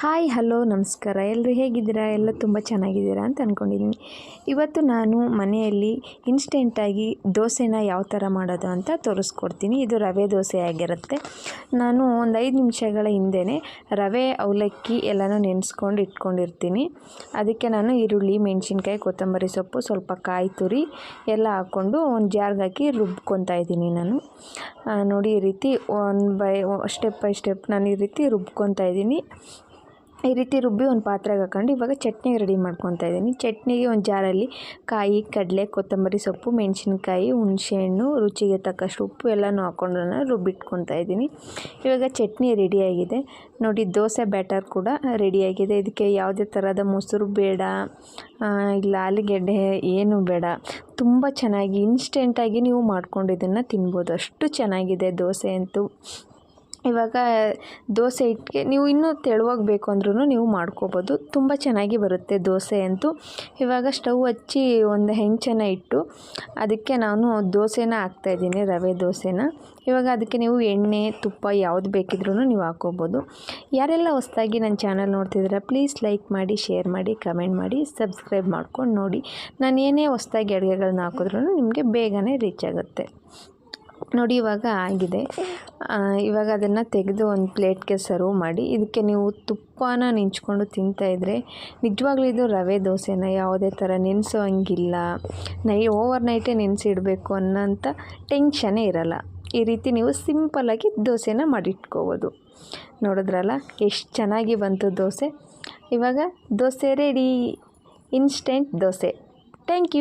Hi hello ನಮಸ್ಕಾರ ಎಲ್ಲರೂ ಹೇಗಿದ್ದೀರಾ? ಎಲ್ಲ ತುಂಬ ಚೆನ್ನಾಗಿದ್ದೀರಾ ಅಂತ ಅಂದ್ಕೊಂಡಿದ್ದೀನಿ. ಇವತ್ತು ನಾನು ಮನೆಯಲ್ಲಿ ಇನ್ಸ್ಟೆಂಟಾಗಿ ದೋಸೆನ ಯಾವ ಥರ ಮಾಡೋದು ಅಂತ ತೋರಿಸ್ಕೊಡ್ತೀನಿ. ಇದು ರವೆ ದೋಸೆ ಆಗಿರುತ್ತೆ. ನಾನು ಒಂದು 5 ನಿಮಿಷಗಳ ಹಿಂದೆಯೇ ರವೆ ಅವಲಕ್ಕಿ ಎಲ್ಲನೂ ನೆನೆಸ್ಕೊಂಡು ಇಟ್ಕೊಂಡಿರ್ತೀನಿ. ಅದಕ್ಕೆ ನಾನು ಈರುಳ್ಳಿ, ಮೆಣಸಿನ್ಕಾಯಿ, ಕೊತ್ತಂಬರಿ ಸೊಪ್ಪು, ಸ್ವಲ್ಪ ಕಾಯಿ ತುರಿ ಎಲ್ಲ ಹಾಕ್ಕೊಂಡು ಒಂದು ಜಾರ್ಗೆ ಹಾಕಿ ರುಬ್ಕೊತಾ ಇದ್ದೀನಿ. ನಾನು ನೋಡಿ ಈ ರೀತಿ ಸ್ಟೆಪ್ ಬೈ ಸ್ಟೆಪ್ ನಾನು ಈ ರೀತಿ ರುಬ್ಕೊತಾ ಇದ್ದೀನಿ. ಈ ರೀತಿ ರುಬ್ಬಿ ಒಂದು ಪಾತ್ರೆಗೆ ಹಾಕೊಂಡು ಇವಾಗ ಚಟ್ನಿ ರೆಡಿ ಮಾಡ್ಕೊತಾ ಇದ್ದೀನಿ. ಚಟ್ನಿಗೆ ಒಂದು ಜಾರಲ್ಲಿ ಕಾಯಿ, ಕಡಲೆ, ಕೊತ್ತಂಬರಿ ಸೊಪ್ಪು, ಮೆಣಸಿನ್ಕಾಯಿ, ಹುಣಸೆಹಣ್ಣು, ರುಚಿಗೆ ತಕ್ಕಷ್ಟು ಉಪ್ಪು ಎಲ್ಲನೂ ಹಾಕ್ಕೊಂಡು ನಾನು ರುಬ್ಬಿಟ್ಕೊತಾ ಇದ್ದೀನಿ. ಇವಾಗ ಚಟ್ನಿ ರೆಡಿಯಾಗಿದೆ ನೋಡಿ. ದೋಸೆ ಬ್ಯಾಟರ್ ಕೂಡ ರೆಡಿಯಾಗಿದೆ. ಇದಕ್ಕೆ ಯಾವುದೇ ಥರದ ಮೊಸರು ಬೇಡ, ಇಲ್ಲ ಆಲೂಗೆಡ್ಡೆ ಏನು ಬೇಡ. ತುಂಬ ಚೆನ್ನಾಗಿ ಇನ್ಸ್ಟೆಂಟಾಗಿ ನೀವು ಮಾಡ್ಕೊಂಡು ಇದನ್ನು ತಿನ್ಬೋದು. ಅಷ್ಟು ಚೆನ್ನಾಗಿದೆ ದೋಸೆ ಅಂತೂ. ಇವಾಗ ದೋಸೆ ಹಿಟ್ಟಿಗೆ ನೀವು ಇನ್ನೂ ತೆಳುವಾಗಿ ಬೇಕು ಅಂದ್ರೂ ನೀವು ಮಾಡ್ಕೋಬೋದು. ತುಂಬ ಚೆನ್ನಾಗಿ ಬರುತ್ತೆ ದೋಸೆ ಅಂತೂ. ಇವಾಗ ಸ್ಟವ್ ಹಚ್ಚಿ ಒಂದು ಹೆಂಚನ್ನು ಇಟ್ಟು ಅದಕ್ಕೆ ನಾನು ದೋಸೆನ ಹಾಕ್ತಾಯಿದ್ದೀನಿ, ರವೆ ದೋಸೆನ. ಇವಾಗ ಅದಕ್ಕೆ ನೀವು ಎಣ್ಣೆ, ತುಪ್ಪ ಯಾವುದು ಬೇಕಿದ್ರೂ ನೀವು ಹಾಕ್ಕೋಬೋದು. ಯಾರೆಲ್ಲ ಹೊಸದಾಗಿ ನನ್ನ ಚಾನಲ್ ನೋಡ್ತಿದ್ದೀರಾ ಪ್ಲೀಸ್ ಲೈಕ್ ಮಾಡಿ, ಶೇರ್ ಮಾಡಿ, ಕಮೆಂಟ್ ಮಾಡಿ, ಸಬ್ಸ್ಕ್ರೈಬ್ ಮಾಡ್ಕೊಂಡು ನೋಡಿ. ನಾನು ಏನೇ ಹೊಸದಾಗಿ ಅಡುಗೆಗಳನ್ನ ಹಾಕಿದ್ರೂ ನಿಮಗೆ ಬೇಗನೆ ರೀಚ್ ಆಗುತ್ತೆ ನೋಡಿ. ಇವಾಗ ಆಗಿದೆ. ಇವಾಗ ಅದನ್ನು ತೆಗೆದು ಒಂದು ಪ್ಲೇಟ್ಗೆ ಸರ್ವ್ ಮಾಡಿ ಇದಕ್ಕೆ ನೀವು ತುಪ್ಪನ ನೆಂಚ್ಕೊಂಡು ತಿಂತಾಯಿದ್ರೆ ನಿಜವಾಗ್ಲೂ ಇದು ರವೆ ದೋಸೆನ ಯಾವುದೇ ಥರ ನೆನೆಸೋ ಹಂಗಿಲ್ಲ. ಓವರ್ ನೈಟೇ ನೆನೆಸಿಡಬೇಕು ಅನ್ನೋಂಥ ಟೆನ್ಷನ್ನೇ ಇರಲ್ಲ. ಈ ರೀತಿ ನೀವು ಸಿಂಪಲ್ಲಾಗಿ ದೋಸೆನ ಮಾಡಿಟ್ಕೋಬೋದು. ನೋಡಿದ್ರಲ್ಲ ಎಷ್ಟು ಚೆನ್ನಾಗಿ ಬಂತು ದೋಸೆ. ಇವಾಗ dosa ready, instant dosa. Thank you.